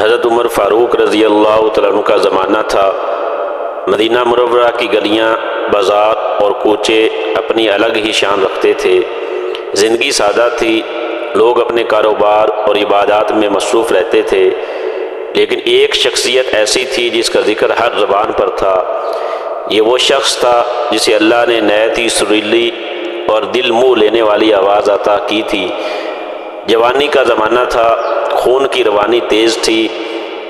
حضرت عمر فاروق رضی اللہ تعالیٰ عنہ کا زمانہ تھا۔ مدینہ منورہ کی گلیاں، بازار اور کوچے اپنی الگ ہی شان رکھتے تھے۔ زندگی سادہ تھی، لوگ اپنے کاروبار اور عبادات میں مصروف رہتے تھے، لیکن ایک شخصیت ایسی تھی جس کا ذکر ہر زبان پر تھا۔ یہ وہ شخص تھا جسے اللہ نے نہایت ہی سریلی اور دل منہ لینے والی آواز عطا کی تھی۔ جوانی کا زمانہ تھا، خون کی روانی تیز تھی،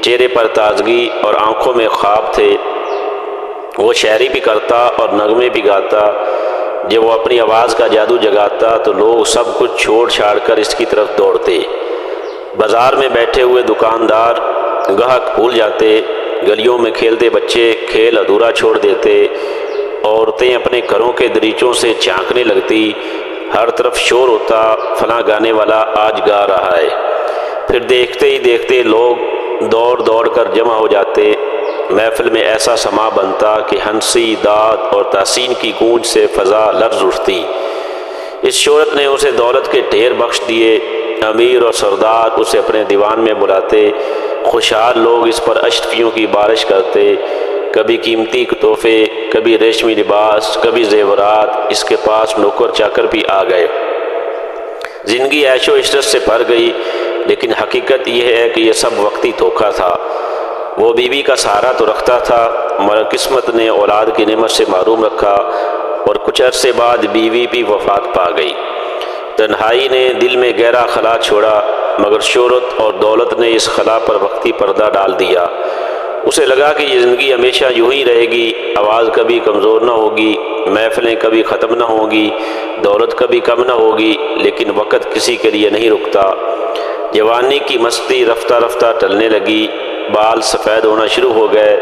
چہرے پر تازگی اور آنکھوں میں خواب تھے۔ وہ شاعری بھی کرتا اور نغمے بھی گاتا۔ جب وہ اپنی آواز کا جادو جگاتا تو لوگ سب کچھ چھوڑ چھاڑ کر اس کی طرف دوڑتے۔ بازار میں بیٹھے ہوئے دکاندار گاہک بھول جاتے، گلیوں میں کھیلتے بچے کھیل ادھورا چھوڑ دیتے، عورتیں اپنے گھروں کے دریچوں سے جھانکنے لگتی، ہر طرف شور ہوتا، فلاں گانے والا آج گا رہا ہے۔ پھر دیکھتے ہی دیکھتے لوگ دوڑ دوڑ کر جمع ہو جاتے، محفل میں ایسا سما بنتا کہ ہنسی، داد اور تحسین کی گونج سے فضا لرز اٹھتی۔ اس شہرت نے اسے دولت کے ڈھیر بخش دیے، امیر اور سردار اسے اپنے دیوان میں بلاتے، خوشحال لوگ اس پر اشرفیوں کی بارش کرتے، کبھی قیمتی تحفے، کبھی ریشمی لباس، کبھی زیورات، اس کے پاس نوکر چاکر بھی آ گئے۔ زندگی عیش و عشرت سے بھر گئی، لیکن حقیقت یہ ہے کہ یہ سب وقتی دھوکہ تھا۔ وہ بیوی کا سہارا تو رکھتا تھا، مگر قسمت نے اولاد کی نعمت سے محروم رکھا اور کچھ عرصے بعد بیوی بھی وفات پا گئی۔ تنہائی نے دل میں گہرا خلا چھوڑا، مگر شہرت اور دولت نے اس خلا پر وقتی پردہ ڈال دیا۔ اسے لگا کہ یہ زندگی ہمیشہ یوں ہی رہے گی، آواز کبھی کمزور نہ ہوگی، محفلیں کبھی ختم نہ ہوں گی، دولت کبھی کم نہ ہوگی، لیکن وقت کسی کے لیے نہیں رکتا۔ جوانی کی مستی رفتہ رفتہ ٹلنے لگی، بال سفید ہونا شروع ہو گئے،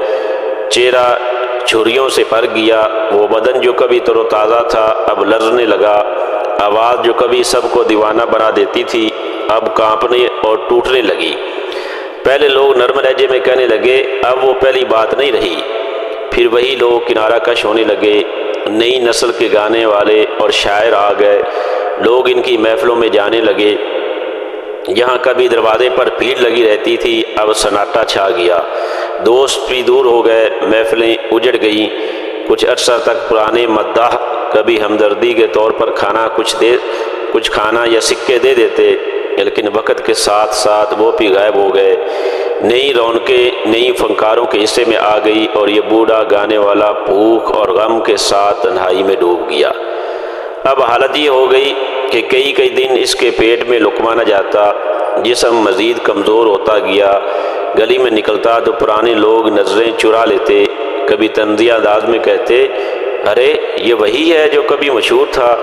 چہرہ جھریوں سے بھر گیا، وہ بدن جو کبھی تر و تازہ تھا اب لرزنے لگا، آواز جو کبھی سب کو دیوانہ بنا دیتی تھی اب کانپنے اور ٹوٹنے لگی۔ پہلے لوگ نرم لہجے میں کہنے لگے، اب وہ پہلی بات نہیں رہی۔ پھر وہی لوگ کنارہ کش ہونے لگے، نئی نسل کے گانے والے اور شاعر آ گئے، لوگ ان کی محفلوں میں جانے لگے۔ یہاں کبھی دروازے پر بھیڑ لگی رہتی تھی، اب سناٹا چھا گیا، دوست بھی دور ہو گئے، محفلیں اجڑ گئیں۔ کچھ عرصہ تک پرانے مداح کبھی ہمدردی کے طور پر کچھ کھانا یا سکے دے دیتے، لیکن وقت کے ساتھ ساتھ وہ بھی غائب ہو گئے۔ نئی رونقیں نئی فنکاروں کے حصے میں آ گئی اور یہ بوڑھا گانے والا بھوک اور غم کے ساتھ تنہائی میں ڈوب گیا۔ اب حالت یہ ہو گئی کہ کئی دن اس کے پیٹ میں لقمہ نہ جاتا، جسم مزید کمزور ہوتا گیا۔ گلی میں نکلتا تو پرانے لوگ نظریں چرا لیتے، کبھی طنزیہ انداز میں کہتے، ارے یہ وہی ہے جو کبھی مشہور تھا،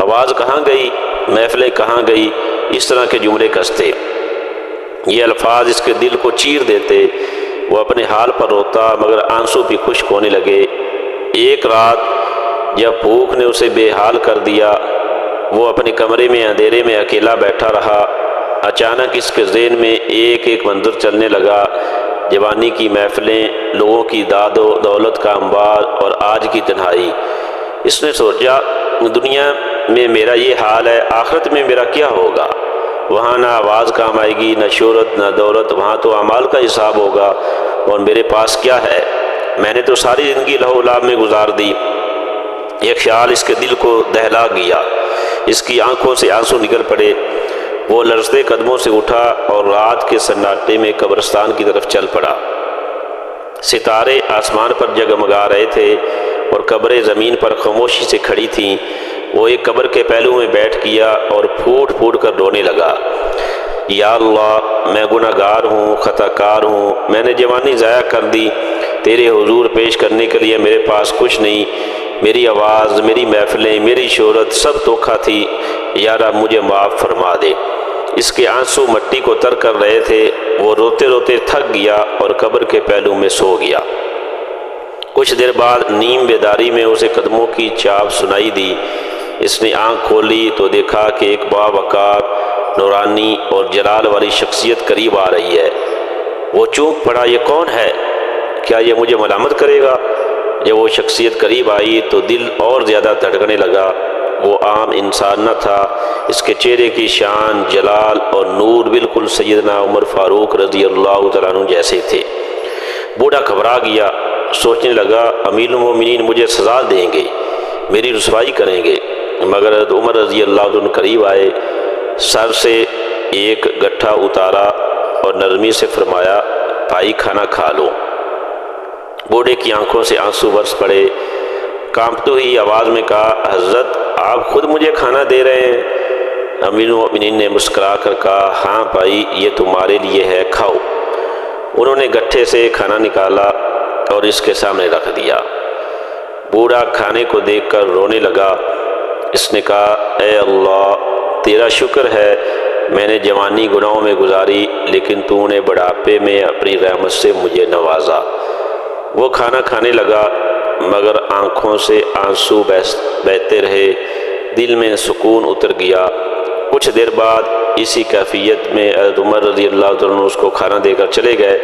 آواز کہاں گئی، محفلیں کہاں گئی، اس طرح کے جملے کستے۔ یہ الفاظ اس کے دل کو چیر دیتے، وہ اپنے حال پر روتا، مگر آنسو بھی خشک ہونے لگے۔ ایک رات جب بھوک نے اسے بے حال کر دیا، وہ اپنے کمرے میں اندھیرے میں اکیلا بیٹھا رہا۔ اچانک اس کے ذہن میں ایک منظر چلنے لگا، جوانی کی محفلیں، لوگوں کی داد و دولت کا انبار اور آج کی تنہائی۔ اس نے سوچا، دنیا میں میرا یہ حال ہے، آخرت میں میرا کیا ہوگا؟ وہاں نہ آواز کام آئے گی، نہ شہرت، نہ دولت، وہاں تو اعمال کا حساب ہوگا، اور میرے پاس کیا ہے؟ میں نے تو ساری زندگی لہو لعب میں گزار دی۔ ایک خیال اس کے دل کو دہلا گیا، اس کی آنکھوں سے آنسو نکل پڑے۔ وہ لرزتے قدموں سے اٹھا اور رات کے سناٹے میں قبرستان کی طرف چل پڑا۔ ستارے آسمان پر جگمگا رہے تھے اور قبریں زمین پر خاموشی سے کھڑی تھیں۔ وہ ایک قبر کے پہلو میں بیٹھ گیا اور پھوٹ پھوٹ کر رونے لگا، یا اللہ، میں گناہ گار ہوں، خطا کار ہوں، میں نے جوانی ضائع کر دی، تیرے حضور پیش کرنے کے لیے میرے پاس کچھ نہیں، میری آواز، میری محفلیں، میری شہرت سب دھوکہ تھی، یا رب مجھے معاف فرما دے۔ اس کے آنسو مٹی کو تر کر رہے تھے، وہ روتے روتے تھک گیا اور قبر کے پہلو میں سو گیا۔ کچھ دیر بعد نیم بیداری میں اسے قدموں کی چاپ سنائی دی۔ اس نے آنکھ کھولی تو دیکھا کہ ایک باوقار، نورانی اور جلال والی شخصیت قریب آ رہی ہے۔ وہ چونک پڑا، یہ کون ہے؟ کیا یہ مجھے ملامت کرے گا؟ جب وہ شخصیت قریب آئی تو دل اور زیادہ دھڑکنے لگا۔ وہ عام انسان نہ تھا، اس کے چہرے کی شان، جلال اور نور بالکل سیدنا عمر فاروق رضی اللہ تعالیٰ عنہ جیسے تھے۔ بوڑھا گھبرا گیا، سوچنے لگا امیر المومنین مجھے سزا دیں گے، میری رسوائی کریں گے، مگر حضرت عمر رضی اللہ عنہ قریب آئے، سر سے ایک گٹھا اتارا اور نرمی سے فرمایا بھائی کھانا کھا لو۔ بوڑھے کی آنکھوں سے آنسو برس پڑے، کانپتی ہوئی آواز میں کہا حضرت آپ خود مجھے کھانا دے رہے ہیں؟ امیر المومنین نے مسکرا کر کہا ہاں بھائی یہ تمہارے لیے ہے، کھاؤ۔ انہوں نے گٹھے سے کھانا نکالا اور اس کے سامنے رکھ دیا۔ بوڑھا کھانے کو دیکھ کر رونے لگا۔ اس نے کہا اے اللہ تیرا شکر ہے میں نے جوانی گناہوں میں گزاری، لیکن تو نے بڑھاپے میں اپنی رحمت سے مجھے نوازا۔ وہ کھانا کھانے لگا مگر آنکھوں سے آنسو بہتے رہے، دل میں سکون اتر گیا۔ کچھ دیر بعد اسی کیفیت میں حضرت عمر رضی اللہ عنہ اس کو کھانا دے کر چلے گئے۔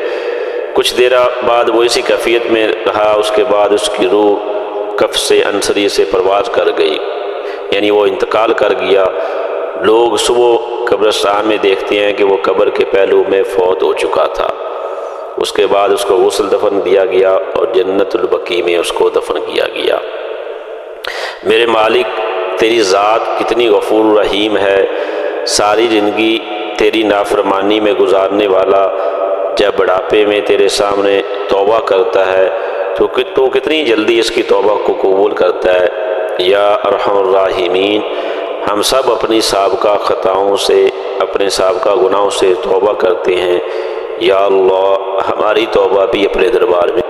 کچھ دیر بعد وہ اسی کیفیت میں رہا، اس کے بعد اس کی روح کف سے انصری سے پرواز کر گئی، یعنی وہ انتقال کر گیا۔ لوگ صبح قبرستان میں دیکھتے ہیں کہ وہ قبر کے پہلو میں فوت ہو چکا تھا۔ اس کے بعد اس کو غسل دفن دیا گیا اور جنت البقیع میں اس کو دفن کیا گیا۔ میرے مالک تیری ذات کتنی غفور رحیم ہے، ساری زندگی تیری نافرمانی میں گزارنے والا جب بڑھاپے میں تیرے سامنے توبہ کرتا ہے تو کتنی جلدی اس کی توبہ کو قبول کرتا ہے۔ یا ارحم الراحمین، ہم سب اپنی سابقہ خطاؤں سے، اپنے سابقہ گناہوں سے توبہ کرتے ہیں، یا اللہ ہماری توبہ بھی اپنے دربار میں